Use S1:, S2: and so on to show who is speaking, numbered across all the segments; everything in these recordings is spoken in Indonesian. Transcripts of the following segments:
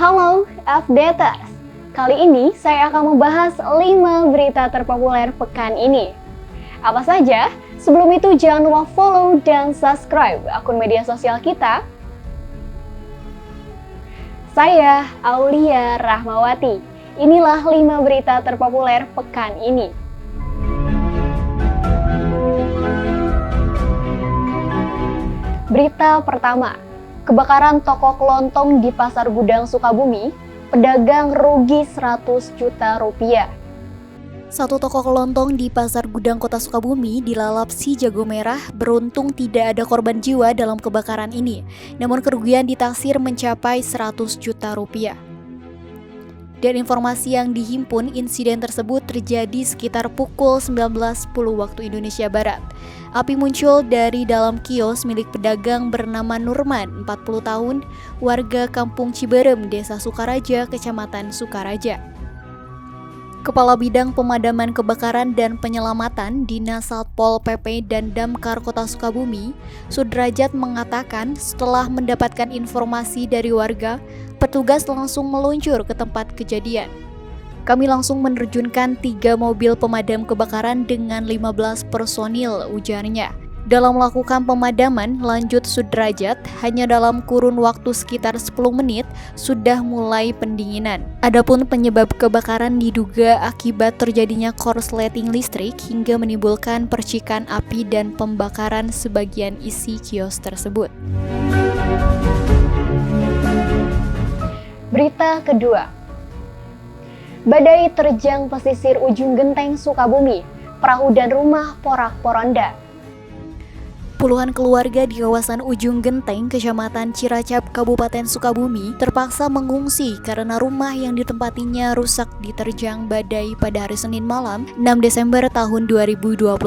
S1: Halo Updaters, kali ini saya akan membahas 5 berita terpopuler pekan ini. Apa saja? Sebelum itu jangan lupa follow dan subscribe akun media sosial kita. Saya Aulia Rahmawati. Inilah 5 berita terpopuler pekan ini. Berita pertama, kebakaran toko kelontong di Pasar Gudang Sukabumi, pedagang rugi 100 juta rupiah.
S2: Satu toko kelontong di Pasar Gudang Kota Sukabumi dilalap si jago merah. Beruntung tidak ada korban jiwa dalam kebakaran ini, namun kerugian ditaksir mencapai 100 juta rupiah. Dan informasi yang dihimpun, insiden tersebut terjadi sekitar pukul 19.10 waktu Indonesia Barat. Api muncul dari dalam kios milik pedagang bernama Nurman, 40 tahun, warga Kampung Ciberem, Desa Sukaraja, Kecamatan Sukaraja. Kepala Bidang Pemadaman Kebakaran dan Penyelamatan Dinas Satpol PP dan Damkar Kota Sukabumi, Sudrajat mengatakan setelah mendapatkan informasi dari warga, petugas langsung meluncur ke tempat kejadian. Kami langsung menerjunkan 3 mobil pemadam kebakaran dengan 15 personil, ujarnya. Dalam melakukan pemadaman, lanjut Sudrajat, hanya dalam kurun waktu sekitar 10 menit sudah mulai pendinginan. Adapun penyebab kebakaran diduga akibat terjadinya korsleting listrik hingga menimbulkan percikan api dan pembakaran sebagian isi kios tersebut.
S1: Berita kedua, badai terjang pesisir ujung genteng Sukabumi, perahu dan rumah porak-poranda.
S2: Puluhan keluarga di kawasan Ujung Genteng, Kecamatan Ciracap, Kabupaten Sukabumi terpaksa mengungsi karena rumah yang ditempatinya rusak diterjang badai pada hari Senin malam 6 Desember tahun 2021.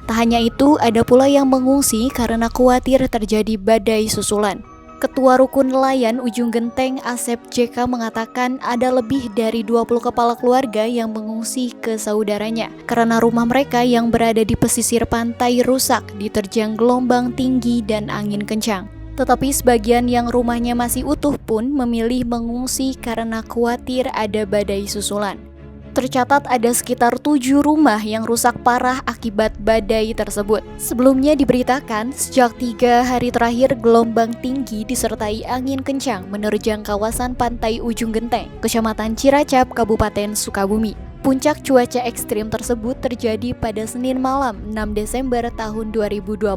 S2: Tak hanya itu, ada pula yang mengungsi karena khawatir terjadi badai susulan. Ketua Rukun Nelayan Ujung Genteng, Asep JK, mengatakan ada lebih dari 20 kepala keluarga yang mengungsi ke saudaranya karena rumah mereka yang berada di pesisir pantai rusak diterjang gelombang tinggi dan angin kencang. Tetapi sebagian yang rumahnya masih utuh pun memilih mengungsi karena khawatir ada badai susulan. Tercatat ada sekitar 7 rumah yang rusak parah akibat badai tersebut. Sebelumnya diberitakan, sejak 3 hari terakhir gelombang tinggi disertai angin kencang menerjang kawasan pantai Ujung Genteng, Kecamatan Ciracap, Kabupaten Sukabumi. Puncak cuaca ekstrim tersebut terjadi pada Senin malam 6 Desember tahun 2021,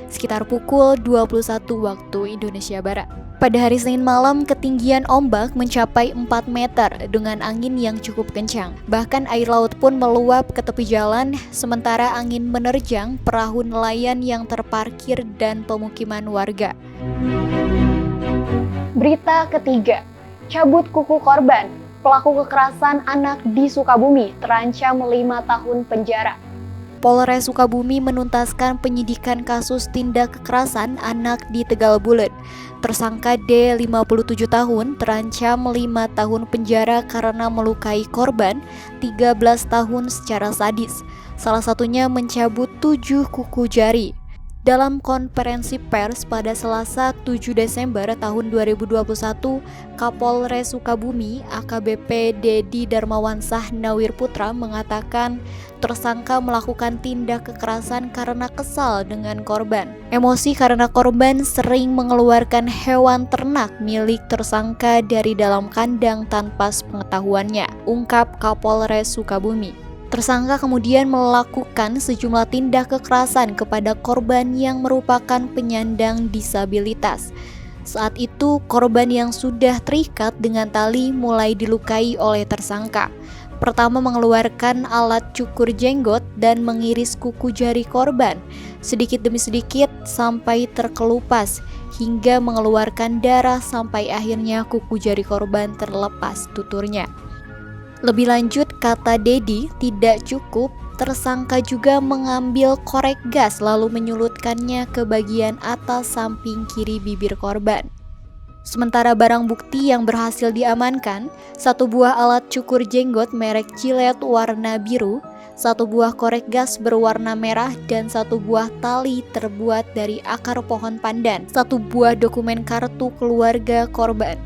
S2: sekitar pukul 21 waktu Indonesia Barat. Pada hari Senin malam, ketinggian ombak mencapai 4 meter dengan angin yang cukup kencang. Bahkan air laut pun meluap ke tepi jalan, sementara angin menerjang perahu nelayan yang terparkir dan pemukiman warga.
S1: Berita ketiga, cabut kuku korban, pelaku kekerasan anak di Sukabumi terancam 5 tahun penjara.
S2: Polres Sukabumi menuntaskan penyidikan kasus tindak kekerasan anak di Tegal Bulet. Tersangka D, 57 tahun, terancam 5 tahun penjara karena melukai korban 13 tahun secara sadis. Salah satunya mencabut 7 kuku jari. Dalam konferensi pers pada Selasa 7 Desember tahun 2021, Kapolres Sukabumi AKBP Dedi Darmawansah Nawir Putra mengatakan tersangka melakukan tindak kekerasan karena kesal dengan korban. Emosi karena korban sering mengeluarkan hewan ternak milik tersangka dari dalam kandang tanpa sepengetahuannya, ungkap Kapolres Sukabumi. Tersangka kemudian melakukan sejumlah tindak kekerasan kepada korban yang merupakan penyandang disabilitas. Saat itu, korban yang sudah terikat dengan tali mulai dilukai oleh tersangka. Pertama mengeluarkan alat cukur jenggot dan mengiris kuku jari korban, sedikit demi sedikit sampai terkelupas, hingga mengeluarkan darah sampai akhirnya kuku jari korban terlepas tuturnya. Lebih lanjut, kata Dedi, tidak cukup, tersangka juga mengambil korek gas lalu menyulutkannya ke bagian atas samping kiri bibir korban. Sementara barang bukti yang berhasil diamankan, 1 buah alat cukur jenggot merek Gillette warna biru, 1 buah korek gas berwarna merah, dan 1 buah tali terbuat dari akar pohon pandan, 1 buah dokumen kartu keluarga korban.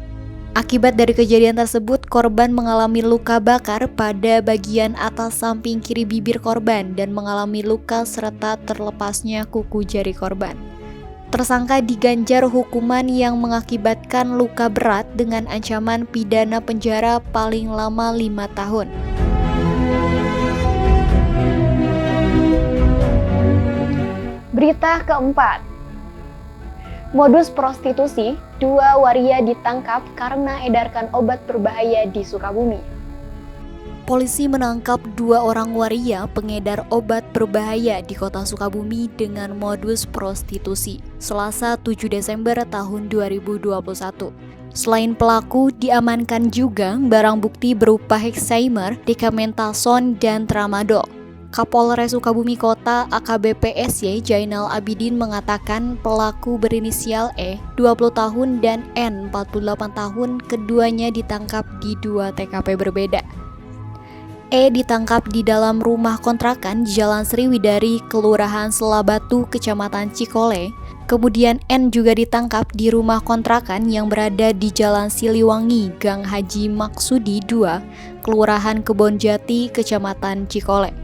S2: Akibat dari kejadian tersebut, korban mengalami luka bakar pada bagian atas samping kiri bibir korban dan mengalami luka serta terlepasnya kuku jari korban. Tersangka diganjar hukuman yang mengakibatkan luka berat dengan ancaman pidana penjara paling lama 5 tahun.
S1: Berita keempat. Modus prostitusi, 2 waria ditangkap karena edarkan obat berbahaya di Sukabumi.
S2: Polisi menangkap 2 orang waria pengedar obat berbahaya di kota Sukabumi dengan modus prostitusi, Selasa 7 Desember tahun 2021. Selain pelaku, diamankan juga barang bukti berupa hexaimer, dexamethasone, dan tramadol. Kapolres Sukabumi Kota AKBP SY Jainal Abidin mengatakan pelaku berinisial E, 20 tahun, dan N, 48 tahun, keduanya ditangkap di 2 TKP berbeda. E ditangkap di dalam rumah kontrakan di Jalan Sriwidari, Kelurahan Selabatu, Kecamatan Cikole. Kemudian N juga ditangkap di rumah kontrakan yang berada di Jalan Siliwangi, Gang Haji Maksudi 2, Kelurahan Kebonjati, Kecamatan Cikole.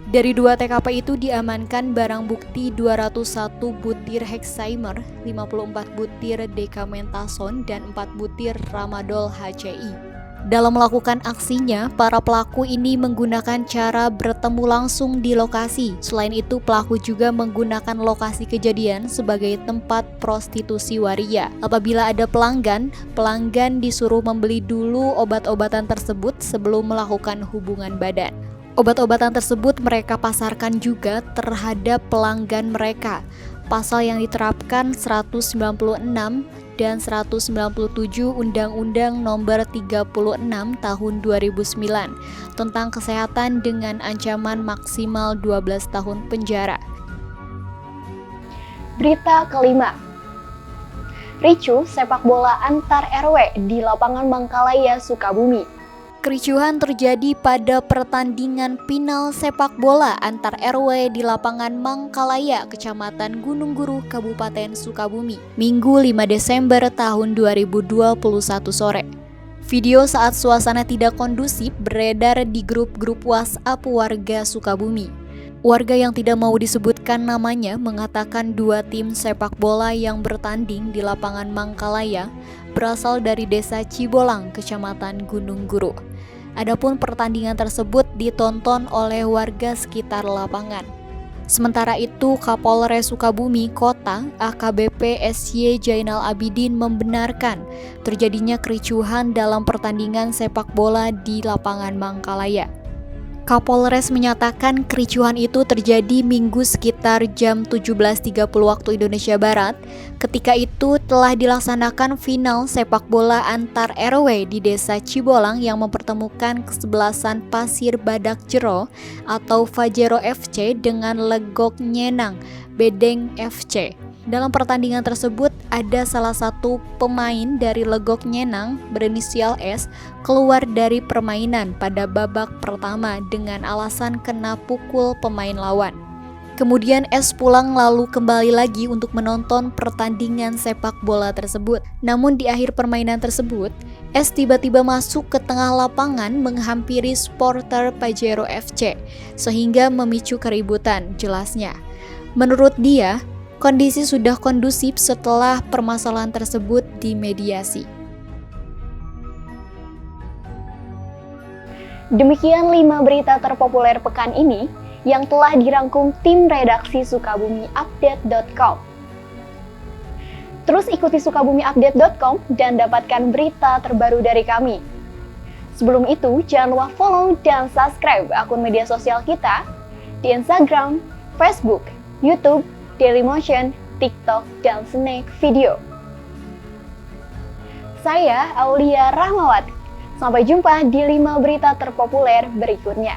S2: Dari 2 TKP itu diamankan barang bukti 201 butir hexaimer, 54 butir dexamethasone, dan 4 butir tramadol HCI. Dalam melakukan aksinya, para pelaku ini menggunakan cara bertemu langsung di lokasi. Selain itu, pelaku juga menggunakan lokasi kejadian sebagai tempat prostitusi waria. Apabila ada pelanggan disuruh membeli dulu obat-obatan tersebut sebelum melakukan hubungan badan. Obat-obatan tersebut mereka pasarkan juga terhadap pelanggan mereka. Pasal yang diterapkan 196 dan 197 Undang-Undang Nomor 36 Tahun 2009 tentang kesehatan dengan ancaman maksimal 12 tahun penjara.
S1: Berita kelima. Ricuh sepak bola antar RW di lapangan Mangkalaya, Sukabumi.
S2: Kericuhan terjadi pada pertandingan final sepak bola antar RW di lapangan Mangkalaya, Kecamatan Gunung Guru, Kabupaten Sukabumi, Minggu 5 Desember tahun 2021 sore. Video saat suasana tidak kondusif beredar di grup-grup WhatsApp warga Sukabumi. Warga yang tidak mau disebutkan namanya mengatakan 2 tim sepak bola yang bertanding di lapangan Mangkalaya berasal dari Desa Cibolang, Kecamatan Gunung Guru. Adapun pertandingan tersebut ditonton oleh warga sekitar lapangan. Sementara itu, Kapolres Sukabumi Kota AKBP SY Jainal Abidin membenarkan terjadinya kericuhan dalam pertandingan sepak bola di lapangan Mangkalaya. Kapolres menyatakan kericuhan itu terjadi Minggu sekitar jam 17.30 waktu Indonesia Barat. Ketika itu telah dilaksanakan final sepak bola antar RW di Desa Cibolang yang mempertemukan kesebelasan Pasir Badak Jero atau Fajero FC dengan Legok Nyenang Bedeng FC. Dalam pertandingan tersebut, ada salah satu pemain dari Legok Nyenang berinisial S keluar dari permainan pada babak pertama dengan alasan kena pukul pemain lawan. Kemudian S pulang lalu kembali lagi untuk menonton pertandingan sepak bola tersebut. Namun di akhir permainan tersebut, S tiba-tiba masuk ke tengah lapangan menghampiri supporter Pajero FC sehingga memicu keributan, jelasnya. Menurut dia, kondisi sudah kondusif setelah permasalahan tersebut dimediasi.
S1: Demikian 5 berita terpopuler pekan ini yang telah dirangkum tim redaksi SukabumiUpdate.com. Terus ikuti SukabumiUpdate.com dan dapatkan berita terbaru dari kami. Sebelum itu, jangan lupa follow dan subscribe akun media sosial kita di Instagram, Facebook, YouTube, Dailymotion, TikTok, dan Snack Video. Saya Aulia Rahmawati. Sampai jumpa di 5 berita terpopuler berikutnya.